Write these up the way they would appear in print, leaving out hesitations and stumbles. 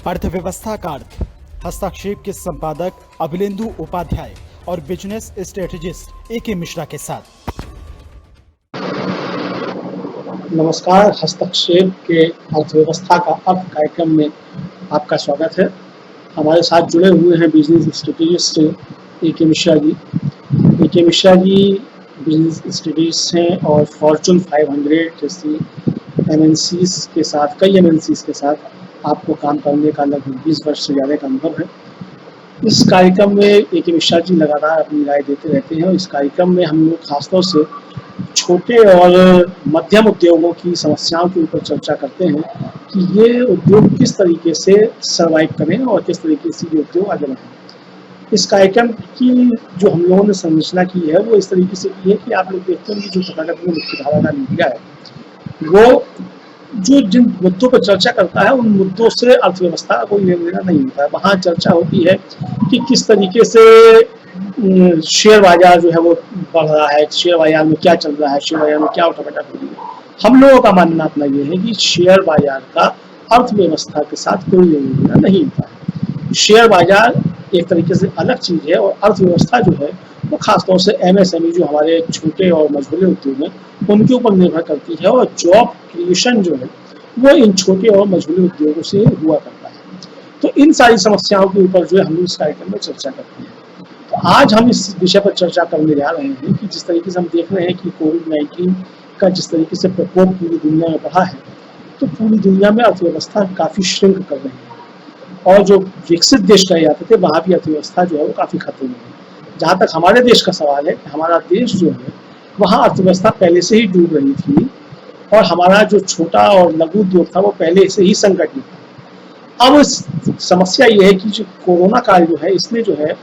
अर्थव्यवस्था का अर्थ, हस्तक्षेप के संपादक अभिलेंदु उपाध्याय और बिजनेस स्ट्रेटेजिस्ट ए.के. मिश्रा के साथ। नमस्कार। हस्तक्षेप के अर्थव्यवस्था का अर्थ कार्यक्रम में आपका स्वागत है। हमारे साथ जुड़े हुए हैं business strategist A K. Mishra ji. A K. Mishra ji business strategist हैं और फॉर्चून 500 जैसी एमएनसीज के साथ, कई एमएनसीज के साथ आपको काम करने का लगभग 20 वर्ष से ज़्यादा का अनुभव है। इस कार्यक्रम में ए.के. मिश्रा जी लगातार अपनी राय देते रहते हैं और इस कार्यक्रम में हम लोग खासतौर से छोटे और मध्यम उद्योगों की समस्याओं के ऊपर चर्चा करते हैं कि ये उद्योग किस तरीके से सर्वाइव करें और किस तरीके से ये उद्योग आगे बढ़ें। इस कार्यक्रम की जो हम लोगों ने संरचना की है वो इस तरीके से की है कि आप लोग देखते हैं कि जो तथाकथित मुख्यधारा का मीडिया है वो जो जिन मुद्दों पर चर्चा करता है उन मुद्दों से अर्थव्यवस्था का कोई लेना देना नहीं होता है। वहाँ चर्चा होती है कि किस तरीके से शेयर बाजार जो है वो बढ़ रहा है, शेयर बाजार में क्या चल रहा है, शेयर बाजार में क्या उठापटक हो रही है। हम लोगों का मानना अपना ये है कि शेयर बाजार का अर्थव्यवस्था के साथ कोई लेना देना नहीं होता है। शेयर बाजार एक तरीके से अलग चीज़ है और अर्थव्यवस्था जो है वो खासतौर से एमएसएमई जो हमारे छोटे और मझोले उद्योग हैं उनके ऊपर निर्भर करती है और जॉब क्रिएशन जो है वो इन छोटे और मझोले उद्योगों से हुआ करता है। तो इन सारी समस्याओं के ऊपर जो है हम इस कार्यक्रम में चर्चा करते हैं। तो आज हम इस विषय पर चर्चा करने जा रहे हैं कि जिस तरीके से हम देख रहे हैं कि कोविड-19 का जिस तरीके से प्रकोप पूरी दुनिया में बढ़ा है तो पूरी दुनिया में अर्थव्यवस्था काफ़ी श्रिंक कर रही है और जो विकसित देश कहे जाते थे वहाँ भी अर्थव्यवस्था जो है वो काफ़ी खतरे में है। जहाँ तक हमारे देश का सवाल है, हमारा देश जो है वहाँ अर्थव्यवस्था पहले से ही डूब रही थी और हमारा जो छोटा और लघु उद्योग था वो पहले से ही संकट में था। अब समस्या ये है कि जो कोरोना काल जो है इसने जो है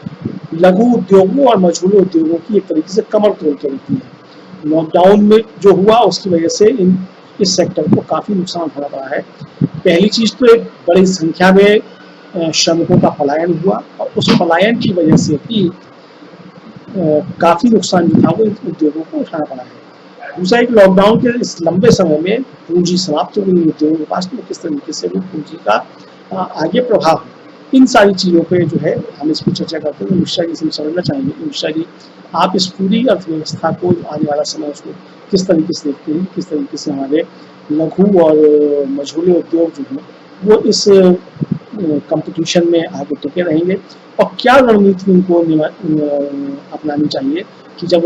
लघु उद्योगों और मझोले उद्योगों की एक तरीके से कमर तोड़ के रखी है। लॉकडाउन में जो हुआ उसकी वजह से इस सेक्टर को काफ़ी नुकसान हो रहा है। पहली चीज़ तो एक बड़ी संख्या में श्रमिकों का पलायन हुआ और उस पलायन की वजह से भी काफ़ी नुकसान जो था वो उद्योगों को उठाना पड़ा है। दूसरा एक लॉकडाउन के इस लंबे समय में पूंजी समाप्त हो गई उद्योगों के पास, तो किस तरीके से वो पूंजी का आगे प्रभाव, इन सारी चीज़ों पे जो है हम इस पर चर्चा करते हैं। मिश्रा जी से समझना चाहेंगे कि मिश्रा जी आप इस पूरी अर्थव्यवस्था को आने वाला समय उसको किस तरीके से देखते हैं, किस तरीके से हमारे लघु और मझोले उद्योग जो हैं वो इस कंपटीशन में आगे टिके रहेंगे और क्या रणनीति उनको अपनानी चाहिए कि जब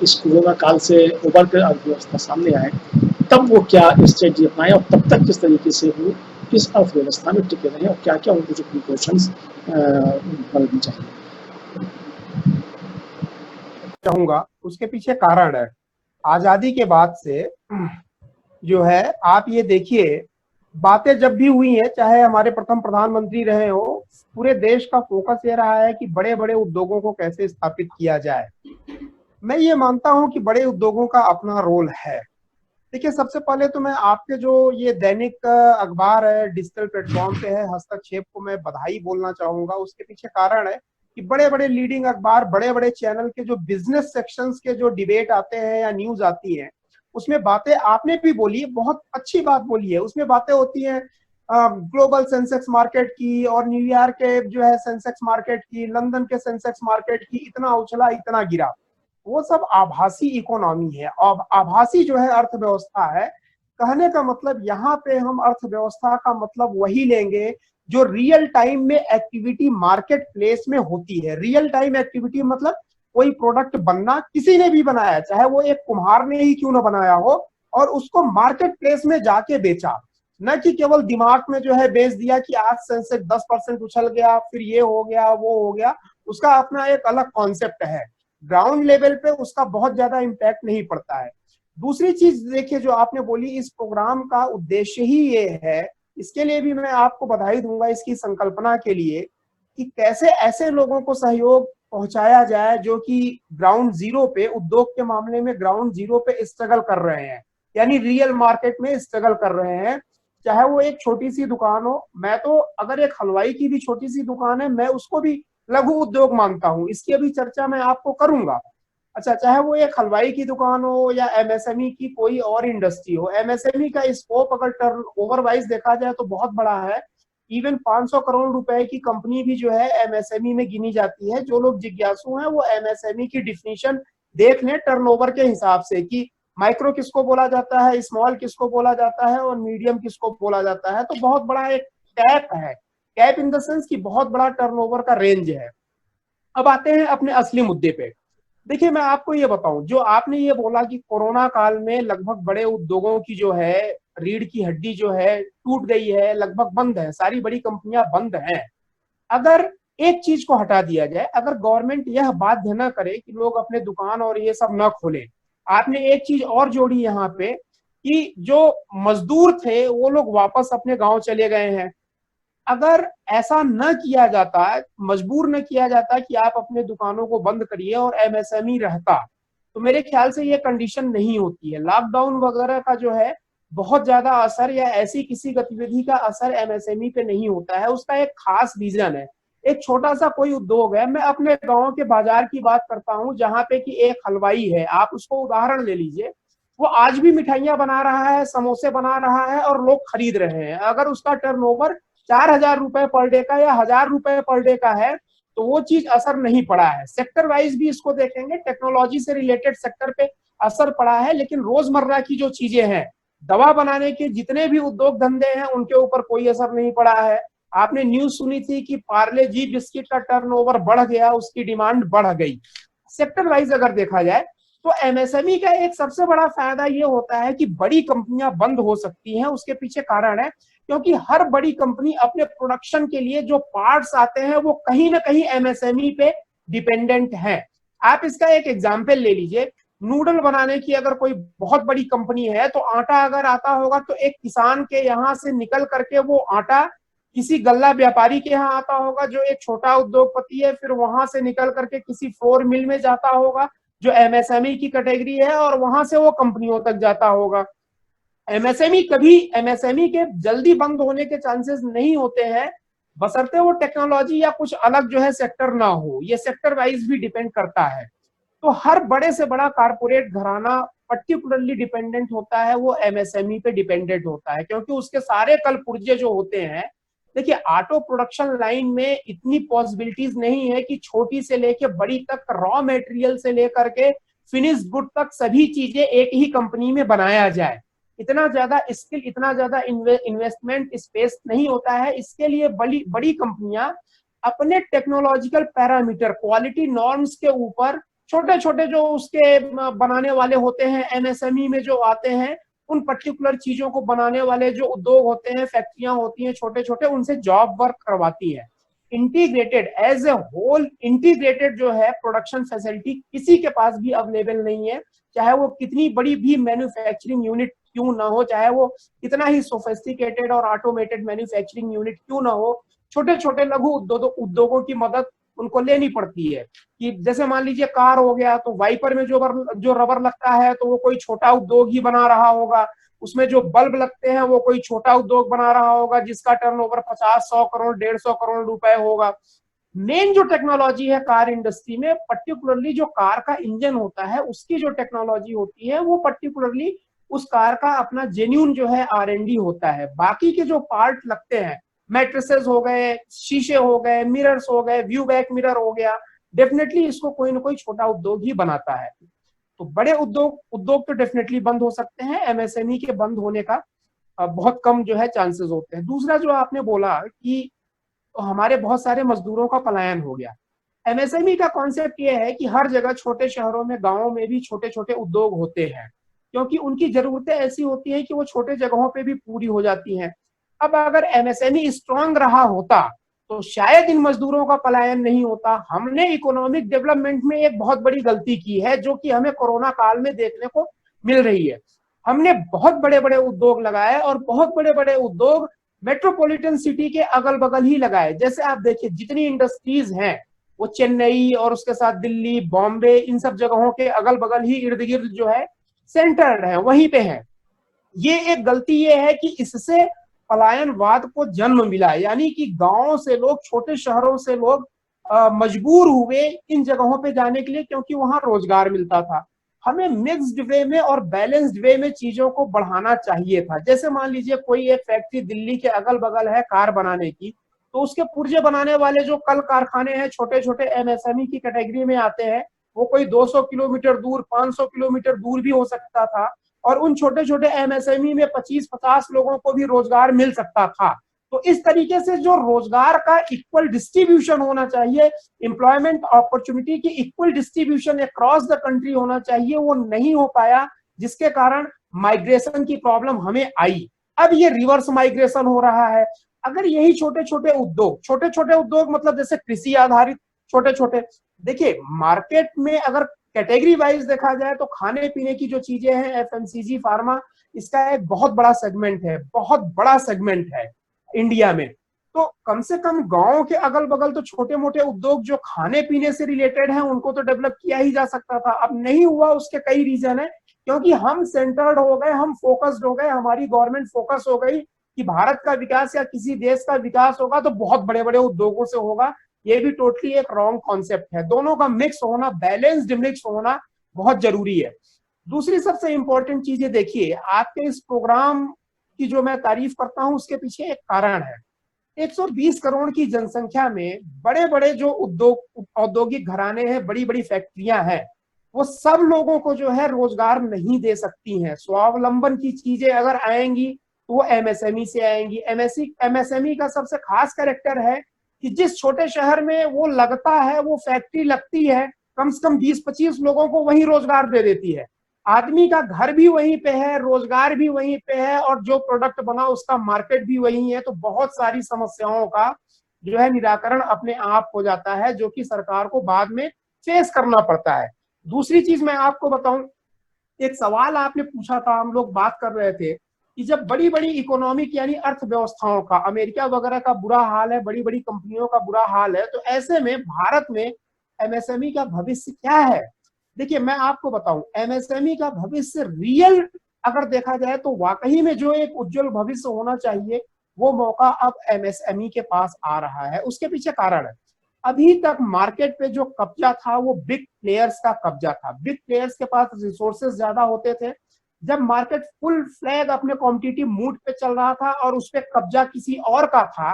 इस कोरोना काल से उबर कर अर्थव्यवस्था सामने आए तब वो क्या स्ट्रेटजी अपनाएं और तब तक किस तरीके से वो इस अर्थव्यवस्था में टिके रहें और क्या क्या उनको जो प्रिकॉशंस बरतनी चाहिए। चाहूंगा उसके पीछे कारण है। आजादी के बाद से जो है आप ये देखिए बातें जब भी हुई हैं, चाहे हमारे प्रथम प्रधानमंत्री रहे हो, पूरे देश का फोकस ये रहा है कि बड़े बड़े उद्योगों को कैसे स्थापित किया जाए। मैं ये मानता हूं कि बड़े उद्योगों का अपना रोल है। देखिए सबसे पहले तो मैं आपके जो ये दैनिक अखबार है, डिजिटल प्लेटफॉर्म पे है, हस्तक्षेप को मैं बधाई बोलना चाहूंगा। उसके पीछे कारण है कि बड़े बड़े लीडिंग अखबार, बड़े बड़े चैनल के जो बिजनेस सेक्शंस के जो डिबेट आते हैं या न्यूज आती है उसमें बातें आपने भी बोली, बहुत अच्छी बात बोली है। उसमें बातें होती हैं ग्लोबल सेंसेक्स मार्केट की और न्यूयॉर्क के जो है सेंसेक्स मार्केट की, लंदन के सेंसेक्स मार्केट की, इतना उछला इतना गिरा। वो सब आभासी इकोनॉमी है और आभासी जो है अर्थव्यवस्था है। कहने का मतलब यहाँ पे हम अर्थव्यवस्था का मतलब वही लेंगे जो रियल टाइम में एक्टिविटी मार्केट प्लेस में होती है। रियल टाइम एक्टिविटी मतलब कोई प्रोडक्ट बनना, किसी ने भी बनाया, चाहे वो एक कुम्हार ने ही क्यों ना बनाया हो, और उसको मार्केट प्लेस में जाके बेचा, न कि केवल दिमाग में जो है बेच दिया कि आज सेंसेक्स 10% उछल गया, फिर ये हो गया वो हो गया। उसका अपना एक अलग कॉन्सेप्ट है, ग्राउंड लेवल पे उसका बहुत ज्यादा इम्पैक्ट नहीं पड़ता है। दूसरी चीज देखिए जो आपने बोली, इस प्रोग्राम का उद्देश्य ही ये है, इसके लिए भी मैं आपको बधाई दूंगा इसकी संकल्पना के लिए, कि कैसे ऐसे लोगों को सहयोग पहुंचाया जाए जो कि ग्राउंड जीरो पे, उद्योग के मामले में ग्राउंड जीरो पे स्ट्रगल कर रहे हैं, यानी रियल मार्केट में स्ट्रगल कर रहे हैं। चाहे वो एक छोटी सी दुकान हो, मैं तो अगर एक हलवाई की भी छोटी सी दुकान है मैं उसको भी लघु उद्योग मानता हूँ, इसकी अभी चर्चा मैं आपको करूंगा। अच्छा, चाहे वो एक हलवाई की दुकान हो या एमएसएमई की कोई और इंडस्ट्री हो, एमएसएमई का स्कोप अगर टर्न ओवर वाइज देखा जाए तो बहुत बड़ा है। इवन 500 करोड़ रुपए की कंपनी भी जो है एमएसएमई में गिनी जाती है। जो लोग जिज्ञासु हैं वो एमएसएमई की डिफिनीशन देख लें टर्नओवर के हिसाब से कि माइक्रो किसको बोला जाता है, स्मॉल किसको बोला जाता है और मीडियम किसको बोला जाता है। तो बहुत बड़ा एक कैप है, कैप इन द सेंस कि बहुत बड़ा टर्नओवर का रेंज है। अब आते हैं अपने असली मुद्दे पे। देखिए मैं आपको ये बताऊं, जो आपने ये बोला कि कोरोना काल में लगभग बड़े उद्योगों की जो है रीढ़ की हड्डी जो है टूट गई है, लगभग बंद है, सारी बड़ी कंपनियां बंद हैं। अगर एक चीज को हटा दिया जाए, अगर गवर्नमेंट यह बाध्य न करे कि लोग अपने दुकान और ये सब न खोलें, आपने एक चीज और जोड़ी यहाँ पे कि जो मजदूर थे वो लोग वापस अपने गांव चले गए हैं। अगर ऐसा न किया जाता, मजबूर न किया जाता कि आप अपने दुकानों को बंद करिए और एमएसएमई रहता, तो मेरे ख्याल से ये कंडीशन नहीं होती है। लॉकडाउन वगैरह का जो है बहुत ज्यादा असर या ऐसी किसी गतिविधि का असर एमएसएमई पे नहीं होता है। उसका एक खास रीजन है। एक छोटा सा कोई उद्योग है, मैं अपने गांव के बाजार की बात करता हूँ, जहां पे कि एक हलवाई है, आप उसको उदाहरण ले लीजिए, वो आज भी मिठाइयां बना रहा है, समोसे बना रहा है और लोग खरीद रहे हैं। अगर उसका टर्नओवर 4,000 रुपए पर डे का या 1,000 रुपए पर डे का है तो वो चीज असर नहीं पड़ा है। सेक्टर वाइज भी इसको देखेंगे, टेक्नोलॉजी से रिलेटेड सेक्टर पे असर पड़ा है, लेकिन रोजमर्रा की जो चीजें हैं, दवा बनाने के जितने भी उद्योग धंधे हैं उनके ऊपर कोई असर नहीं पड़ा है। आपने न्यूज सुनी थी कि पार्ले जी बिस्किट का टर्नओवर बढ़ गया, उसकी डिमांड बढ़ गई। सेक्टर वाइज अगर देखा जाए तो एमएसएमई का एक सबसे बड़ा फायदा ये होता है कि बड़ी कंपनियां बंद हो सकती हैं। उसके पीछे कारण है क्योंकि हर बड़ी कंपनी अपने प्रोडक्शन के लिए जो पार्ट्स आते हैं वो कहीं ना कहीं एमएसएमई पे डिपेंडेंट है। आप इसका एक एग्जांपल ले लीजिए, नूडल बनाने की अगर कोई बहुत बड़ी कंपनी है तो आटा अगर आता होगा तो एक किसान के यहाँ से निकल करके वो आटा किसी गल्ला व्यापारी के यहाँ आता होगा जो एक छोटा उद्योगपति है, फिर वहां से निकल करके किसी फ्लोर मिल में जाता होगा जो एमएसएमई की कैटेगरी है और वहां से वो कंपनियों तक जाता होगा। एमएसएमई के जल्दी बंद होने के चांसेस नहीं होते हैं, बशर्ते वो टेक्नोलॉजी या कुछ अलग जो है सेक्टर ना हो। ये सेक्टर वाइज भी डिपेंड करता है। तो हर बड़े से बड़ा कारपोरेट घराना पर्टिकुलरली डिपेंडेंट होता है, वो एमएसएमई पे डिपेंडेंट होता है, क्योंकि उसके सारे कल पुर्जे जो होते हैं, देखिए ऑटो प्रोडक्शन लाइन में इतनी पॉसिबिलिटीज नहीं है कि छोटी से लेके बड़ी तक, रॉ मटेरियल से लेकर के फिनिश गुड तक सभी चीजें एक ही कंपनी में बनाया जाए। इतना ज्यादा स्किल, इतना ज्यादा इन्वेस्टमेंट स्पेस नहीं होता है। इसके लिए बड़ी बड़ी कंपनियां अपने टेक्नोलॉजिकल पैरामीटर, क्वालिटी नॉर्म्स के ऊपर छोटे छोटे जो उसके बनाने वाले होते हैं, एमएसएमई में जो आते हैं, उन पर्टिकुलर चीजों को बनाने वाले जो उद्योग होते हैं, फैक्ट्रियां होती हैं छोटे छोटे, उनसे जॉब वर्क करवाती है। Integrated as a whole, integrated जो है प्रोडक्शन फैसिलिटी किसी के पास भी अवेलेबल नहीं है, चाहे वो कितनी बड़ी भी मैन्युफैक्चरिंग यूनिट क्यों ना हो, चाहे वो कितना ही सोफिस्टिकेटेड और ऑटोमेटेड मैन्युफैक्चरिंग यूनिट क्यों ना हो। छोटे छोटे लघु उद्योगों की मदद उनको लेनी पड़ती है। कि जैसे मान लीजिए कार हो गया, तो वाइपर में जो रबर लगता है तो वो कोई छोटा उद्योग ही बना रहा होगा, उसमें जो बल्ब लगते हैं वो कोई छोटा उद्योग बना रहा होगा जिसका टर्नओवर 50-100 करोड़ 150 करोड़ रुपए होगा। मेन जो टेक्नोलॉजी है कार इंडस्ट्री में, पर्टिकुलरली जो कार का इंजन होता है उसकी जो टेक्नोलॉजी होती है, वो पर्टिकुलरली उस कार का अपना जेन्यून जो है R&D होता है। बाकी के जो पार्ट लगते हैं, मैट्रिसेस हो गए, शीशे हो गए, मिरर्स हो गए, व्यू बैक मिरर हो गया, डेफिनेटली इसको कोई ना कोई छोटा उद्योग ही बनाता है। तो बड़े उद्योग तो डेफिनेटली बंद हो सकते हैं, एमएसएमई के बंद होने का बहुत कम जो है चांसेस होते हैं। दूसरा जो आपने बोला कि हमारे बहुत सारे मजदूरों का पलायन हो गया, एमएसएमई का कॉन्सेप्ट ये है कि हर जगह छोटे शहरों में, गांवों में भी छोटे छोटे उद्योग होते हैं, क्योंकि उनकी जरूरतें ऐसी होती हैं कि वो छोटे जगहों पे भी पूरी हो जाती हैं। अब अगर एमएसएमई स्ट्रांग रहा होता तो शायद इन मजदूरों का पलायन नहीं होता। हमने इकोनॉमिक डेवलपमेंट में एक बहुत बड़ी गलती की है जो कि हमें कोरोना काल में देखने को मिल रही है। हमने बहुत बड़े बड़े उद्योग लगाए और बहुत बड़े बड़े उद्योग मेट्रोपॉलिटन सिटी के अगल बगल ही लगाए। जैसे आप देखिए जितनी इंडस्ट्रीज हैं वो चेन्नई और उसके साथ दिल्ली, बॉम्बे, इन सब जगहों के अगल बगल ही इर्द गिर्द जो है सेंटर है, वहीं पे है। ये एक गलती ये है कि इससे पलायनवाद को जन्म मिला, यानी कि गांवों से लोग, छोटे शहरों से लोग मजबूर हुए इन जगहों पे जाने के लिए, क्योंकि वहां रोजगार मिलता था। हमें मिक्स्ड वे में और बैलेंस्ड वे में चीजों को बढ़ाना चाहिए था। जैसे मान लीजिए कोई एक फैक्ट्री दिल्ली के अगल बगल है कार बनाने की, तो उसके पुर्जे बनाने वाले जो कल कारखाने हैं छोटे छोटे एमएसएमई की कैटेगरी में आते हैं, वो कोई 200 किलोमीटर दूर 500 किलोमीटर दूर भी हो सकता था, और उन छोटे छोटे एमएसएमई में 25-50 लोगों को भी रोजगार मिल सकता था। तो इस तरीके से जो रोजगार का इक्वल डिस्ट्रीब्यूशन होना चाहिए, एम्प्लॉयमेंट अपॉर्चुनिटी की equal distribution across the country होना चाहिए, वो नहीं हो पाया, जिसके कारण माइग्रेशन की प्रॉब्लम हमें आई। अब ये रिवर्स माइग्रेशन हो रहा है। अगर यही छोटे छोटे उद्योग मतलब जैसे कृषि आधारित छोटे छोटे, देखिए मार्केट में अगर कैटेगरी वाइज देखा जाए तो खाने पीने की जो चीजें हैं, एफएमसीजी, फार्मा, इसका एक बहुत बड़ा सेगमेंट है, बहुत बड़ा सेगमेंट है इंडिया में। तो कम से कम गांव के अगल बगल तो छोटे मोटे उद्योग जो खाने पीने से रिलेटेड हैं उनको तो डेवलप किया ही जा सकता था। अब नहीं हुआ, उसके कई रीजन है, क्योंकि हम सेंटर्ड हो गए, हम फोकस्ड हो गए, हमारी गवर्नमेंट फोकस हो गई कि भारत का विकास या किसी देश का विकास होगा तो बहुत बड़े बड़े उद्योगों से होगा। ये भी टोटली एक रॉन्ग कॉन्सेप्ट है। दोनों का मिक्स होना, बैलेंस्ड मिक्स होना बहुत जरूरी है। दूसरी सबसे इंपॉर्टेंट चीज ये देखिए, आपके इस प्रोग्राम की जो मैं तारीफ करता हूं उसके पीछे एक कारण है। 120 करोड़ की जनसंख्या में बड़े बड़े जो औद्योगिक घराने हैं, बड़ी बड़ी फैक्ट्रियां हैं, वो सब लोगों को जो है रोजगार नहीं दे सकती हैं। स्वावलंबन की चीजें अगर आएंगी तो वो एमएसएमई से आएंगी। एमएसएमई का सबसे खास कैरेक्टर है कि जिस छोटे शहर में वो लगता है, वो फैक्ट्री लगती है, कम से कम 20-25 लोगों को वही रोजगार दे देती है। आदमी का घर भी वहीं पे है, रोजगार भी वहीं पे है, और जो प्रोडक्ट बना उसका मार्केट भी वहीं है। तो बहुत सारी समस्याओं का जो है निराकरण अपने आप हो जाता है, जो कि सरकार को बाद में फेस करना पड़ता है। दूसरी चीज मैं आपको बताऊं, एक सवाल आपने पूछा था, हम लोग बात कर रहे थे कि जब बड़ी बड़ी इकोनॉमिक यानी अर्थव्यवस्थाओं का, अमेरिका वगैरह का बुरा हाल है, बड़ी बड़ी कंपनियों का बुरा हाल है, तो ऐसे में भारत में एमएसएमई का भविष्य क्या है? देखिए मैं आपको बताऊं, एमएसएमई का भविष्य रियल अगर देखा जाए तो वाकई में जो एक उज्जवल भविष्य होना चाहिए, वो मौका अब एमएसएमई के पास आ रहा है। उसके पीछे कारण है, अभी तक मार्केट पे जो कब्जा था वो बिग प्लेयर्स का कब्जा था। बिग प्लेयर्स के पास रिसोर्सेज ज्यादा होते थे। जब मार्केट फुल फ्लैग अपने कॉम्पिटिटिव मूड पे चल रहा था और उस पर कब्जा किसी और का था,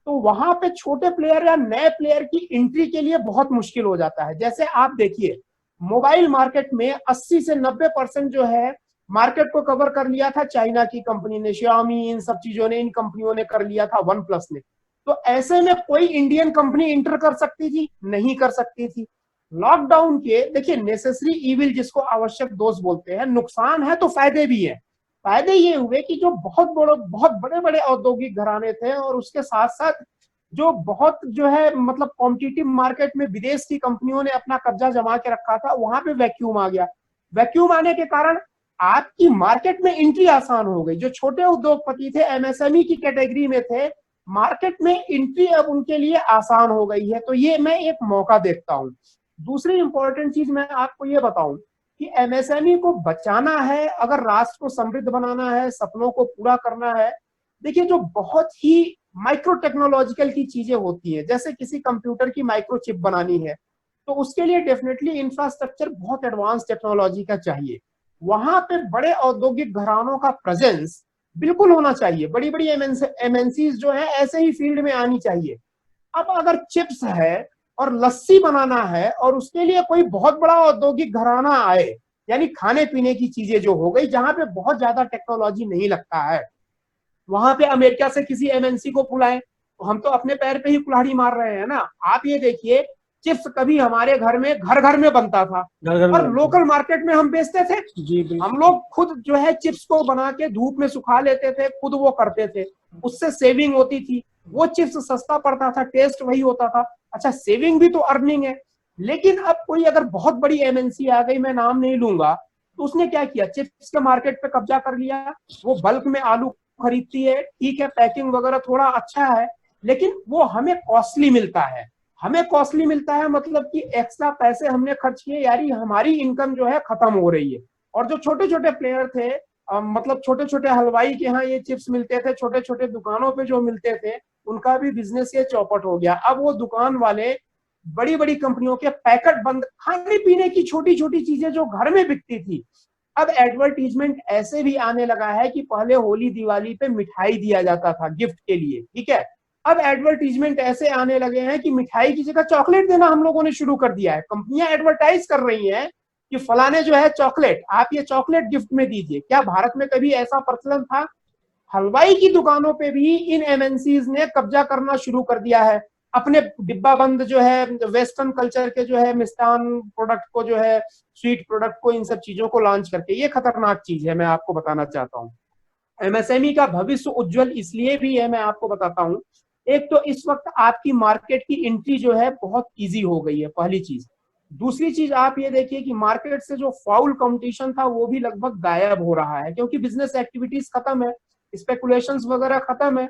तो वहां पे छोटे प्लेयर या नए प्लेयर की एंट्री के लिए बहुत मुश्किल हो जाता है। जैसे आप देखिए, मोबाइल मार्केट में 80 से 90% जो है मार्केट को कवर कर लिया था चाइना की कंपनी ने, Xiaomi, इन सब चीजों ने, इन कंपनियों ने कर लिया था, वन प्लस ने। तो ऐसे में कोई इंडियन कंपनी इंटर कर सकती थी? नहीं कर सकती थी। लॉकडाउन के देखिए, नेसेसरी इविल जिसको आवश्यक दोष बोलते हैं, नुकसान है तो फायदे भी है। फायदे ये हुए कि जो बहुत बड़े बड़े औद्योगिक घराने थे और उसके साथ साथ जो बहुत जो है मतलब कॉम्पिटिटिव मार्केट में विदेश की कंपनियों ने अपना कब्जा जमा के रखा था, वहां पे वैक्यूम आ गया। वैक्यूम आने के कारण आपकी मार्केट में एंट्री आसान हो गई। जो छोटे उद्योगपति थे, एमएसएमई की कैटेगरी में थे, मार्केट में एंट्री अब उनके लिए आसान हो गई है। तो ये मैं एक मौका देखता हूँ। दूसरी इंपॉर्टेंट चीज मैं आपको ये बताऊं कि एमएसएमई को बचाना है, अगर राष्ट्र को समृद्ध बनाना है, सपनों को पूरा करना है, देखिए जो बहुत ही माइक्रो टेक्नोलॉजिकल की चीजें होती है, जैसे किसी कंप्यूटर की माइक्रो चिप बनानी है, तो उसके लिए डेफिनेटली इंफ्रास्ट्रक्चर बहुत एडवांस टेक्नोलॉजी का चाहिए। वहां पे बड़े औद्योगिक घरानों का प्रेजेंस बिल्कुल होना चाहिए। बड़ी बड़ी एमएनसीज जो है ऐसे ही फील्ड में आनी चाहिए। अब अगर चिप्स है और लस्सी बनाना है और उसके लिए कोई बहुत बड़ा औद्योगिक घराना आए, यानी खाने पीने की चीजें जो हो गई जहां पे बहुत ज्यादा टेक्नोलॉजी नहीं लगता है, वहां पे अमेरिका से किसी एमएनसी को बुलाएं, तो हम तो अपने पैर पे ही कुल्हाड़ी मार रहे हैं ना। आप ये देखिए, चिप्स कभी हमारे घर घर में बनता था और लोकल मार्केट में हम बेचते थे। हम लोग खुद जो है चिप्स को बना के धूप में सुखा लेते थे, खुद वो करते थे, उससे सेविंग होती थी, वो चिप्स सस्ता पड़ता था, टेस्ट वही होता था। अच्छा, सेविंग भी तो अर्निंग है। लेकिन अब कोई अगर बहुत बड़ी एमएनसी आ गई, मैं नाम नहीं लूंगा, तो उसने क्या किया, चिप्स के मार्केट पे कब्जा कर लिया। वो बल्क में आलू खरीदती है, ठीक है, पैकिंग वगैरह थोड़ा अच्छा है, लेकिन वो हमें कॉस्टली मिलता है। हमें कॉस्टली मिलता है मतलब कि एक्स्ट्रा पैसे हमने खर्च किए, यानी हमारी इनकम जो है खत्म हो रही है। और जो छोटे छोटे प्लेयर थे, मतलब छोटे छोटे हलवाई के यहाँ ये चिप्स मिलते थे, छोटे छोटे दुकानों पे जो मिलते थे, उनका भी बिजनेस ये चौपट हो गया। अब वो दुकान वाले बड़ी बड़ी कंपनियों के पैकेट बंद, खाने पीने की छोटी छोटी चीजें जो घर में बिकती थी, अब एडवर्टीजमेंट ऐसे भी आने लगा है कि पहले होली दिवाली पे मिठाई दिया जाता था गिफ्ट के लिए, ठीक है, अब एडवर्टीजमेंट ऐसे आने लगे हैं कि मिठाई की जगह चॉकलेट देना हम लोगों ने शुरू कर दिया है। कंपनियां एडवर्टाइज कर रही हैं कि फलाने जो है चॉकलेट, आप ये चॉकलेट गिफ्ट में दीजिए। क्या भारत में कभी ऐसा प्रचलन था? हलवाई की दुकानों पे भी इन एमएनसीज ने कब्जा करना शुरू कर दिया है, अपने डिब्बा बंद जो है वेस्टर्न कल्चर के जो है मिष्टान प्रोडक्ट को, जो है स्वीट प्रोडक्ट को, इन सब चीजों को लॉन्च करके। ये खतरनाक चीज है, मैं आपको बताना चाहता हूँ। एमएसएमई का भविष्य उज्जवल इसलिए भी है, मैं आपको बताता हूँ। एक तो इस वक्त आपकी मार्केट की एंट्री जो है बहुत इजी हो गई है, पहली चीज। दूसरी चीज आप ये देखिए कि मार्केट से जो फाउल कंपटीशन था वो भी लगभग गायब हो रहा है, क्योंकि बिजनेस एक्टिविटीज खत्म है, स्पेकुलेशंस वगैरह खत्म है।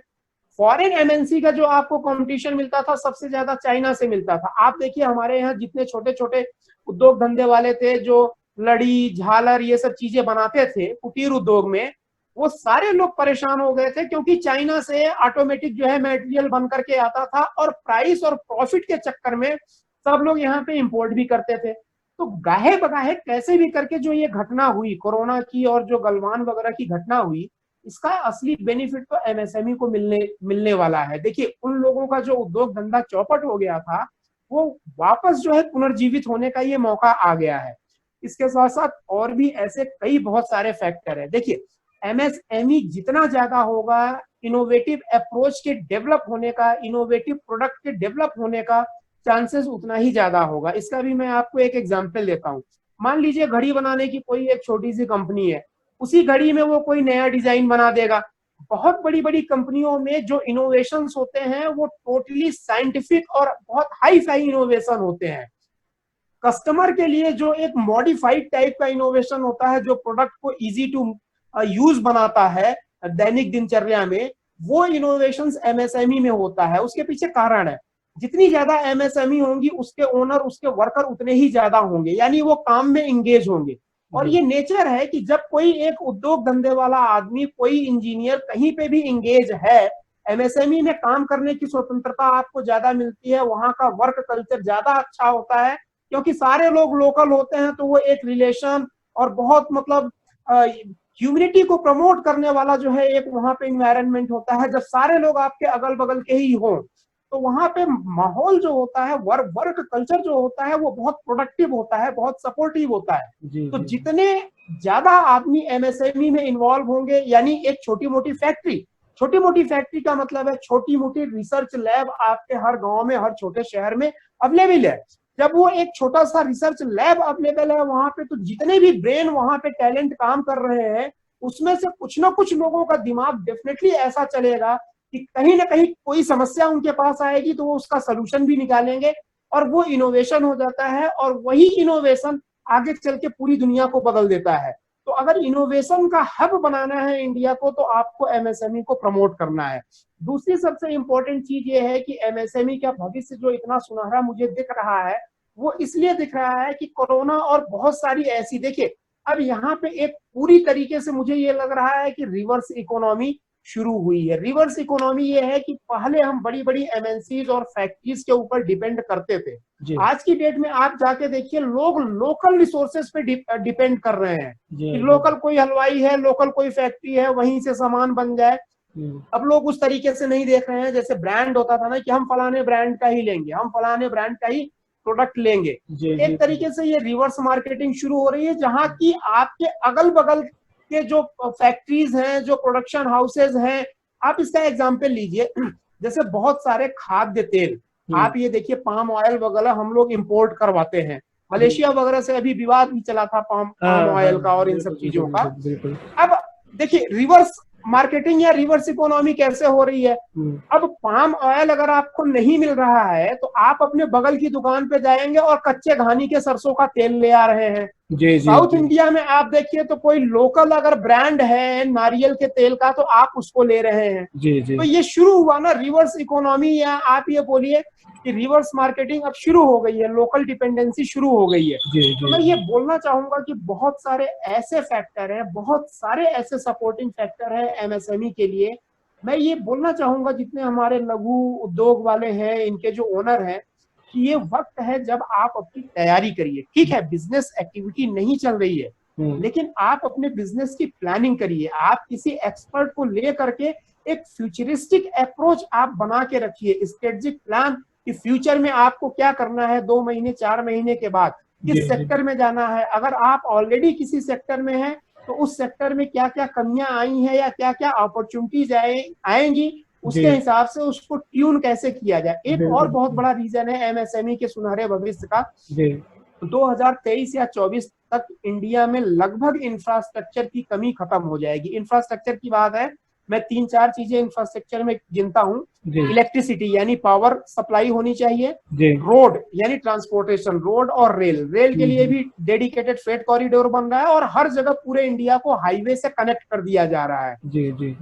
फॉरेन एमएनसी का जो आपको कंपटीशन मिलता था सबसे ज्यादा चाइना से मिलता था। आप देखिए हमारे यहाँ जितने छोटे छोटे उद्योग धंधे वाले थे जो लड़ी झालर ये सब चीजें बनाते थे कुटीर उद्योग में, वो सारे लोग परेशान हो गए थे, क्योंकि चाइना से ऑटोमेटिक जो है मटेरियल बन करके आता था और प्राइस और प्रॉफिट के चक्कर में सब लोग यहाँ पे इंपोर्ट भी करते थे। तो गाहे बगाहे कैसे भी करके जो ये घटना हुई कोरोना की और जो गलवान वगैरह की घटना हुई, इसका असली बेनिफिट तो एमएसएमई को मिलने वाला है। देखिए उन लोगों का जो उद्योग धंधा चौपट हो गया था वो वापस जो है पुनर्जीवित होने का ये मौका आ गया है। इसके साथ साथ और भी ऐसे कई बहुत सारे फैक्टर है। देखिए एमएसएमई जितना ज्यादा होगा, इनोवेटिव अप्रोच के डेवलप होने का, इनोवेटिव प्रोडक्ट के डेवलप होने का चांसेस उतना ही ज्यादा होगा। इसका भी मैं आपको एक एग्जांपल देता हूँ। मान लीजिए घड़ी बनाने की कोई एक छोटी सी कंपनी है, उसी घड़ी में वो कोई नया डिजाइन बना देगा। बहुत बड़ी बड़ी कंपनियों में जो इनोवेशंस होते हैं वो टोटली साइंटिफिक और बहुत हाई फाई इनोवेशन होते हैं। कस्टमर के लिए जो एक मॉडिफाइड टाइप का इनोवेशन होता है, जो प्रोडक्ट को इजी टू यूज बनाता है दैनिक दिनचर्या में, वो इनोवेशंस एमएसएमई में होता है। उसके पीछे कारण है, जितनी ज्यादा एमएसएमई होंगी उसके ओनर उसके वर्कर उतने ही ज्यादा होंगे, यानी वो काम में इंगेज होंगे। और ये नेचर है कि जब कोई एक उद्योग धंधे वाला आदमी, कोई इंजीनियर कहीं पे भी इंगेज है, एमएसएमई में काम करने की स्वतंत्रता आपको ज्यादा मिलती है, वहां का वर्क कल्चर ज्यादा अच्छा होता है, क्योंकि सारे लोग लोकल होते हैं। तो वो एक रिलेशन और बहुत मतलब ह्यूमनिटी को प्रमोट करने वाला जो है एक वहां पे इन्वायरमेंट होता है। जब सारे लोग आपके अगल बगल के ही हों तो वहां पे माहौल जो होता है, वर्क कल्चर जो होता है वो बहुत प्रोडक्टिव होता है, बहुत सपोर्टिव होता है। तो जितने ज्यादा आदमी एमएसएमई में इन्वॉल्व होंगे, यानी एक छोटी मोटी फैक्ट्री का मतलब है छोटी मोटी रिसर्च लैब आपके हर गांव में, हर छोटे शहर में अवेलेबल है। जब वो एक छोटा सा रिसर्च लैब अवेलेबल है वहां पे, तो जितने भी ब्रेन वहां पे टैलेंट काम कर रहे हैं उसमें से कुछ ना कुछ लोगों का दिमाग डेफिनेटली ऐसा चलेगा कि कहीं ना कहीं कोई समस्या उनके पास आएगी तो वो उसका सोल्यूशन भी निकालेंगे और वो इनोवेशन हो जाता है। और वही इनोवेशन आगे चल के पूरी दुनिया को बदल देता है। तो अगर इनोवेशन का हब बनाना है इंडिया को तो आपको एमएसएमई को प्रमोट करना है। दूसरी सबसे इंपॉर्टेंट चीज ये है कि एमएसएमई का भविष्य जो इतना सुनहरा मुझे दिख रहा है वो इसलिए दिख रहा है कि कोरोना और बहुत सारी ऐसी, देखिए अब यहाँ पे एक पूरी तरीके से मुझे ये लग रहा है कि रिवर्स इकोनॉमी शुरू हुई है। रिवर्स इकोनॉमी ये है कि पहले हम बड़ी बड़ी एमएनसीज और फैक्ट्रीज के ऊपर डिपेंड करते थे। आज की डेट में आप जाके देखिए लोग लोकल रिसोर्सेज पे डिपेंड कर रहे हैं कि लोकल कोई हलवाई है, लोकल कोई फैक्ट्री है, वहीं से सामान बन जाए। अब लोग उस तरीके से नहीं देख रहे हैं जैसे ब्रांड होता था ना कि हम फलाने ब्रांड का ही लेंगे, हम फलाने ब्रांड का ही प्रोडक्ट लेंगे। एक तरीके से ये रिवर्स मार्केटिंग शुरू हो रही है, जहां की आपके अगल बगल के जो फैक्ट्रीज हैं, जो प्रोडक्शन हाउसेज हैं, आप इसका एग्जांपल लीजिए। जैसे बहुत सारे खाद्य तेल, आप ये देखिए पाम ऑयल वगैरह हम लोग इंपोर्ट करवाते हैं मलेशिया वगैरह से। अभी विवाद भी चला था पाम ऑयल का और इन सब चीजों का। अब देखिए रिवर्स मार्केटिंग या रिवर्स इकोनॉमी कैसे हो रही है। अब पाम ऑयल अगर आपको नहीं मिल रहा है तो आप अपने बगल की दुकान पे जाएंगे और कच्चे घानी के सरसों का तेल ले आ रहे हैं। साउथ इंडिया में आप देखिए तो कोई लोकल अगर ब्रांड है नारियल के तेल का तो आप उसको ले रहे हैं। तो ये शुरू हुआ ना रिवर्स इकोनॉमी, या आप ये बोलिए कि रिवर्स मार्केटिंग अब शुरू हो गई है, लोकल डिपेंडेंसी शुरू हो गई है। तो मैं ये बोलना चाहूंगा कि बहुत सारे ऐसे फैक्टर हैं, बहुत सारे ऐसे सपोर्टिंग फैक्टर हैं एमएसएमई के लिए। मैं ये बोलना चाहूंगा जितने हमारे लघु उद्योग वाले हैं, इनके जो ओनर हैं, कि ये वक्त है जब आप अपनी तैयारी करिए। ठीक है, बिजनेस एक्टिविटी नहीं चल रही है, लेकिन आप अपने बिजनेस की प्लानिंग करिए। आप किसी एक्सपर्ट को ले करके एक फ्यूचरिस्टिक अप्रोच आप बना के रखिए, स्ट्रेटेजिक प्लान कि फ्यूचर में आपको क्या करना है, 2 महीने 4 महीने के बाद किस सेक्टर में जाना है। अगर आप ऑलरेडी किसी सेक्टर में हैं तो उस सेक्टर में क्या क्या कमियां आई हैं या क्या क्या अपॉर्चुनिटीज आएंगी, उसके हिसाब से उसको ट्यून कैसे किया जाए। एक और बहुत बड़ा रीजन है एमएसएमई के सुनहरे भविष्य का। 2023 या 24 तक इंडिया में लगभग इंफ्रास्ट्रक्चर की कमी खत्म हो जाएगी। इंफ्रास्ट्रक्चर की बात है, मैं 3-4 चीजें इंफ्रास्ट्रक्चर में गिनता हूँ। इलेक्ट्रिसिटी यानी पावर सप्लाई होनी चाहिए, रोड यानी ट्रांसपोर्टेशन, रोड और रेल के लिए भी डेडिकेटेड फ्रेट कॉरिडोर बन रहा है और हर जगह पूरे इंडिया को हाईवे से कनेक्ट कर दिया जा रहा है।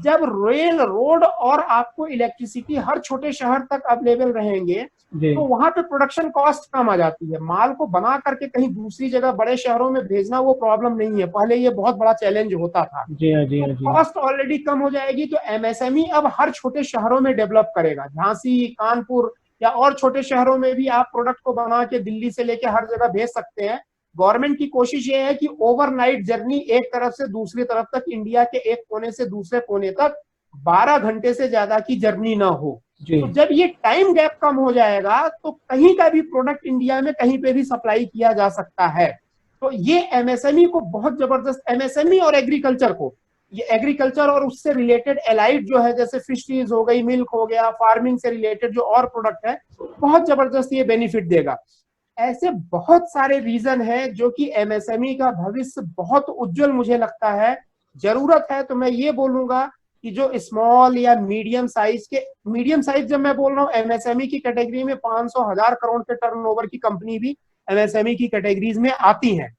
जब रेल, रोड और आपको इलेक्ट्रिसिटी हर छोटे शहर तक अवेलेबल रहेंगे तो वहां पे प्रोडक्शन कॉस्ट कम आ जाती है। माल को बना करके कहीं दूसरी जगह बड़े शहरों में भेजना वो प्रॉब्लम नहीं है, पहले ये बहुत बड़ा चैलेंज होता था। कॉस्ट ऑलरेडी कम हो जाएगी तो एमएसएमई अब हर छोटे शहरों में डेवलप करेगा। झांसी, कानपुर या और छोटे शहरों में भी आप प्रोडक्ट को बना के दिल्ली से लेके हर जगह भेज सकते हैं। गवर्नमेंट की कोशिश ये है कि ओवरनाइट जर्नी एक तरफ से दूसरी तरफ तक, इंडिया के एक कोने से दूसरे कोने तक 12 घंटे से ज्यादा की जर्नी ना हो। तो जब ये टाइम गैप कम हो जाएगा तो कहीं का भी प्रोडक्ट इंडिया में कहीं पे भी सप्लाई किया जा सकता है। तो ये एमएसएमई को बहुत जबरदस्त, एमएसएमई और एग्रीकल्चर को, ये एग्रीकल्चर और उससे रिलेटेड एलाइड जो है, जैसे फिशरीज हो गई, मिल्क हो गया, फार्मिंग से रिलेटेड जो और प्रोडक्ट है, बहुत जबरदस्त ये बेनिफिट देगा। ऐसे बहुत सारे रीजन है जो कि एमएसएमई का भविष्य बहुत उज्जवल मुझे लगता है। जरूरत है तो मैं ये बोलूंगा कि जो स्मॉल या मीडियम साइज जब मैं बोल रहा हूँ एमएसएमई की कैटेगरी में 500,000 करोड़ के टर्नओवर की कंपनी भी एमएसएमई की कैटेगरीज में आती हैं,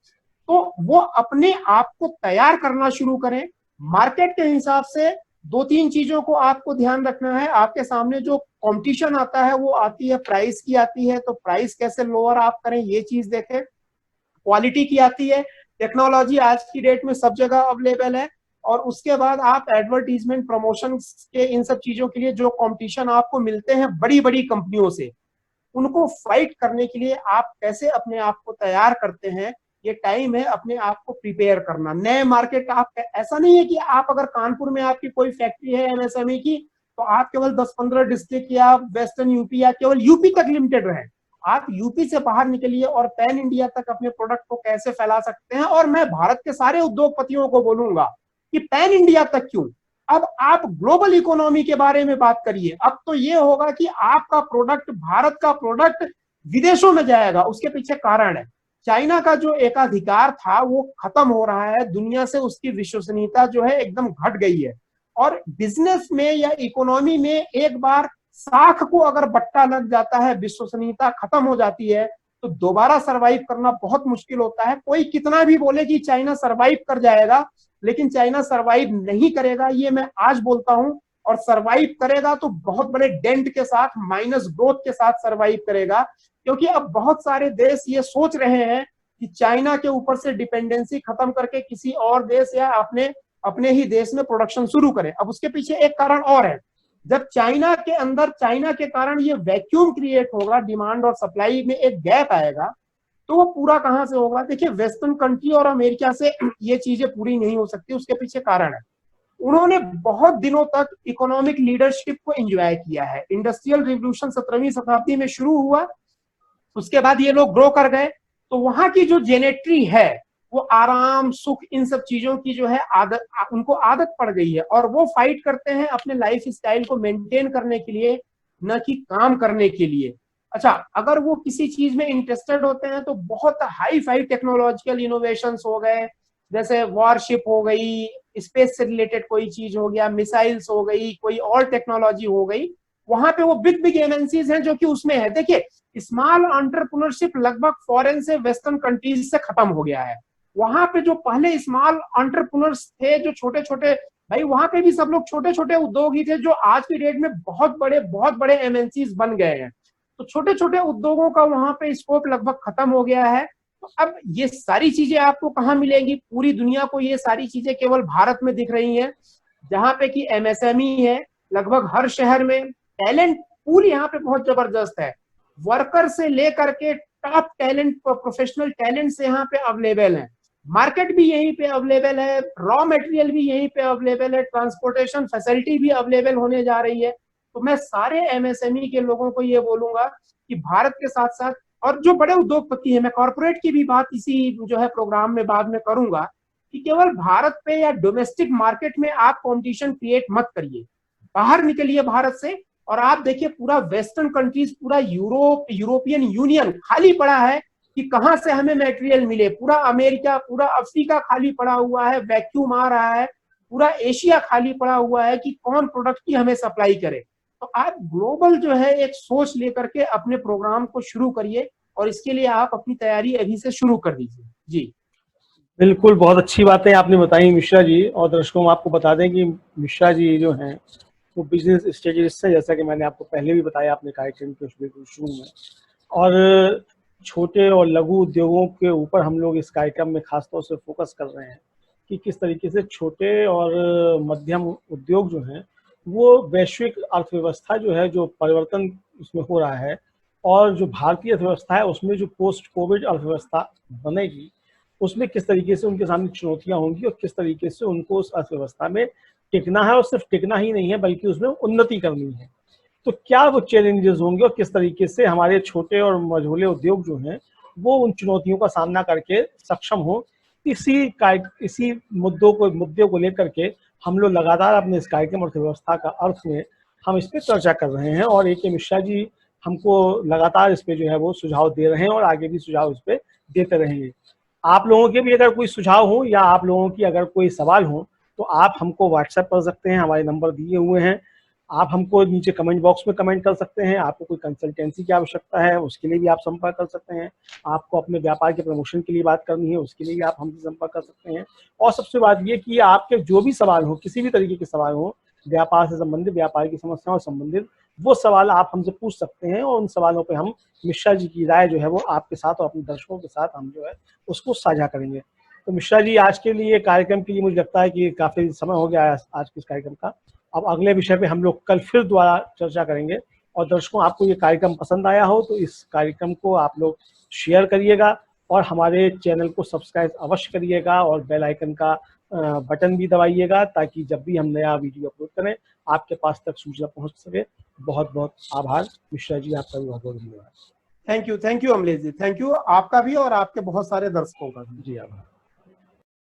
तो वो अपने आप को तैयार करना शुरू करें। मार्केट के हिसाब से 2-3 चीजों को आपको ध्यान रखना है। आपके सामने जो कंपटीशन आता है वो आती है प्राइस की आती है, तो प्राइस कैसे लोअर आप करें ये चीज देखें। क्वालिटी की आती है, टेक्नोलॉजी आज की डेट में सब जगह अवेलेबल है। और उसके बाद आप एडवर्टीजमेंट, प्रमोशन के इन सब चीजों के लिए जो कंपटीशन आपको मिलते हैं बड़ी बड़ी कंपनियों से, उनको फाइट करने के लिए आप कैसे अपने आप को तैयार करते हैं, ये टाइम है अपने आप को प्रिपेयर करना। नए मार्केट आप, ऐसा नहीं है कि आप अगर कानपुर में आपकी कोई फैक्ट्री है एमएसएमई की तो आप केवल 10-15 डिस्ट्रिक्ट या वेस्टर्न यूपी या केवल यूपी तक लिमिटेड रहे। आप यूपी से बाहर निकलिए और पैन इंडिया तक अपने प्रोडक्ट को कैसे फैला सकते हैं। और मैं भारत के सारे उद्योगपतियों को बोलूंगा कि पैन इंडिया तक क्यों, अब आप ग्लोबल इकोनॉमी के बारे में बात करिए। अब तो ये होगा कि आपका प्रोडक्ट, भारत का प्रोडक्ट विदेशों में जाएगा। उसके पीछे कारण है, चाइना का जो एकाधिकार था वो खत्म हो रहा है, दुनिया से उसकी विश्वसनीयता जो है एकदम घट गई है। और बिजनेस में या इकोनॉमी में एक बार साख को अगर बट्टा लग जाता है, विश्वसनीयता खत्म हो जाती है, तो दोबारा सरवाइव करना बहुत मुश्किल होता है। कोई कितना भी बोले कि चाइना सरवाइव कर जाएगा, लेकिन चाइना सरवाइव नहीं करेगा, ये मैं आज बोलता हूं। और सरवाइव करेगा तो बहुत बड़े डेंट के साथ, माइनस ग्रोथ के साथ सरवाइव करेगा। क्योंकि अब बहुत सारे देश ये सोच रहे हैं कि चाइना के ऊपर से डिपेंडेंसी खत्म करके किसी और देश या अपने ही देश में प्रोडक्शन शुरू करें। अब उसके पीछे एक कारण और है, जब चाइना के अंदर, चाइना के कारण ये वैक्यूम क्रिएट होगा, डिमांड और सप्लाई में एक गैप आएगा, तो वो पूरा कहां से होगा। देखिए, वेस्टर्न कंट्री और अमेरिका से ये चीजें पूरी नहीं हो सकती। उसके पीछे कारण है, उन्होंने बहुत दिनों तक इकोनॉमिक लीडरशिप को एंजॉय किया है। इंडस्ट्रियल रिवॉल्यूशन 17वीं शताब्दी में शुरू हुआ, उसके बाद ये लोग ग्रो कर गए, तो वहां की जो जेनेट्री है वो आराम, सुख, इन सब चीजों की जो है आदत, उनको आदत पड़ गई है। और वो फाइट करते हैं अपने लाइफ स्टाइल को मेंटेन करने के लिए, न कि काम करने के लिए। अच्छा, अगर वो किसी चीज में इंटरेस्टेड होते हैं तो बहुत हाई फाई टेक्नोलॉजिकल इनोवेशंस हो गए, जैसे वॉरशिप हो गई, स्पेस से रिलेटेड कोई चीज हो गया, मिसाइल्स हो गई, कोई और टेक्नोलॉजी हो गई, वहां पे वो बिग बिग एमएनसीज हैं जो कि उसमें है। देखिए, स्मॉल एंटरप्रेन्योरशिप लगभग फॉरेन से, वेस्टर्न कंट्रीज से खत्म हो गया है। वहां पे जो पहले स्मॉल एंटरप्रेन्योर्स थे, जो छोटे छोटे, भाई वहां पे भी सब लोग छोटे छोटे उद्योग ही थे, जो आज की डेट में बहुत बड़े एमएनसीज बन गए हैं। तो छोटे छोटे उद्योगों का वहां पे स्कोप लगभग खत्म हो गया है। तो अब ये सारी चीजें आपको कहाँ मिलेंगी? पूरी दुनिया को ये सारी चीजें केवल भारत में दिख रही हैं, जहां पे कि एमएसएमई है लगभग हर शहर में। टैलेंट पूल यहाँ पे बहुत जबरदस्त है। वर्कर से लेकर के टॉप टैलेंट, प्रोफेशनल टैलेंट्स यहाँ पे अवेलेबल हैं, मार्केट भी यहीं पे अवेलेबल है, रॉ मटेरियल भी यहीं पे अवेलेबल है, ट्रांसपोर्टेशन फैसिलिटी भी अवेलेबल होने जा रही है। तो मैं सारे एमएसएमई के लोगों को ये बोलूंगा कि भारत के साथ साथ और जो बड़े उद्योगपति हैं, मैं कॉर्पोरेट की भी बात इसी जो है प्रोग्राम में बाद में करूंगा, कि केवल भारत पे या डोमेस्टिक मार्केट में आप कंपटीशन क्रिएट मत करिए, बाहर निकलिए भारत से। और आप देखिए पूरा वेस्टर्न कंट्रीज, पूरा यूरोपियन यूनियन खाली पड़ा है कि कहां से हमें मटेरियल मिले, पूरा अमेरिका, पूरा अफ्रीका खाली पड़ा हुआ है, वैक्यूम आ रहा है, पूरा एशिया खाली पड़ा हुआ है कि कौन प्रोडक्ट की हमें सप्लाई करे। तो आप ग्लोबल जो है एक सोच लेकर के अपने प्रोग्राम को शुरू करिए और इसके लिए आप अपनी तैयारी अभी से शुरू कर दीजिए। जी बिल्कुल, बहुत अच्छी बातें आपने बताई मिश्रा जी। और दर्शकों, आपको बता दें कि मिश्रा जी जो हैं वो बिजनेस स्ट्रेटेजिस्ट है, जैसा कि मैंने आपको पहले भी बताया अपने कार्यक्रम के शुरू में। और छोटे और लघु उद्योगों के ऊपर हम लोग इस कार्यक्रम में खासतौर से फोकस कर रहे हैं कि किस तरीके से छोटे और मध्यम उद्योग जो हैं वो वैश्विक अर्थव्यवस्था जो है, जो परिवर्तन उसमें हो रहा है, और जो भारतीय अर्थव्यवस्था है उसमें जो पोस्ट कोविड अर्थव्यवस्था बनेगी, उसमें किस तरीके से उनके सामने चुनौतियां होंगी और किस तरीके से उनको उस अर्थव्यवस्था में टिकना है, और सिर्फ टिकना ही नहीं है बल्कि उसमें उन्नति करनी है। तो क्या वो चैलेंजेस होंगे और किस तरीके से हमारे छोटे और मझोले उद्योग जो हैं वो उन चुनौतियों का सामना करके सक्षम हो, इसी मुद्दे को लेकर के हम लोग लगातार अपने इस कार्यक्रम अर्थव्यवस्था का अर्थ में हम इस पर चर्चा कर रहे हैं। और ए.के. मिश्रा जी हमको लगातार इस पे जो है वो सुझाव दे रहे हैं और आगे भी सुझाव इस पे देते रहेंगे। आप लोगों के भी अगर कोई सुझाव हो या आप लोगों की अगर कोई सवाल हो तो आप हमको व्हाट्सएप कर सकते हैं, हमारे नंबर दिए हुए हैं। आप हमको नीचे कमेंट बॉक्स में कमेंट कर सकते हैं। आपको कोई कंसल्टेंसी की आवश्यकता है उसके लिए भी आप संपर्क कर सकते हैं। आपको अपने व्यापार के प्रमोशन के लिए बात करनी है उसके लिए भी आप हमसे संपर्क कर सकते हैं। और सबसे बात ये कि आपके जो भी सवाल हो, किसी भी तरीके के सवाल हो, व्यापार से संबंधित, व्यापार की समस्याओं से संबंधित, वो सवाल आप हमसे पूछ सकते हैं और उन सवालों पर हम मिश्रा जी की राय जो है वो आपके साथ और अपने दर्शकों के साथ हम जो है उसको साझा करेंगे। तो मिश्रा जी, आज के लिए कार्यक्रम के लिए मुझे लगता है कि काफ़ी समय हो गया है आज के इस कार्यक्रम का। अब अगले विषय पे हम लोग कल फिर दोबारा चर्चा करेंगे। और दर्शकों, आपको ये कार्यक्रम पसंद आया हो तो इस कार्यक्रम को आप लोग शेयर करिएगा और हमारे चैनल को सब्सक्राइब अवश्य करिएगा और बेल आइकन का बटन भी दबाइएगा ताकि जब भी हम नया वीडियो अपलोड करें आपके पास तक सूचना पहुंच सके। बहुत बहुत आभार मिश्रा जी, आपका भी बहुत बहुत धन्यवाद। Thank you Amlesh ji, thank you आपका भी और आपके बहुत सारे दर्शकों का भी। जी आभार।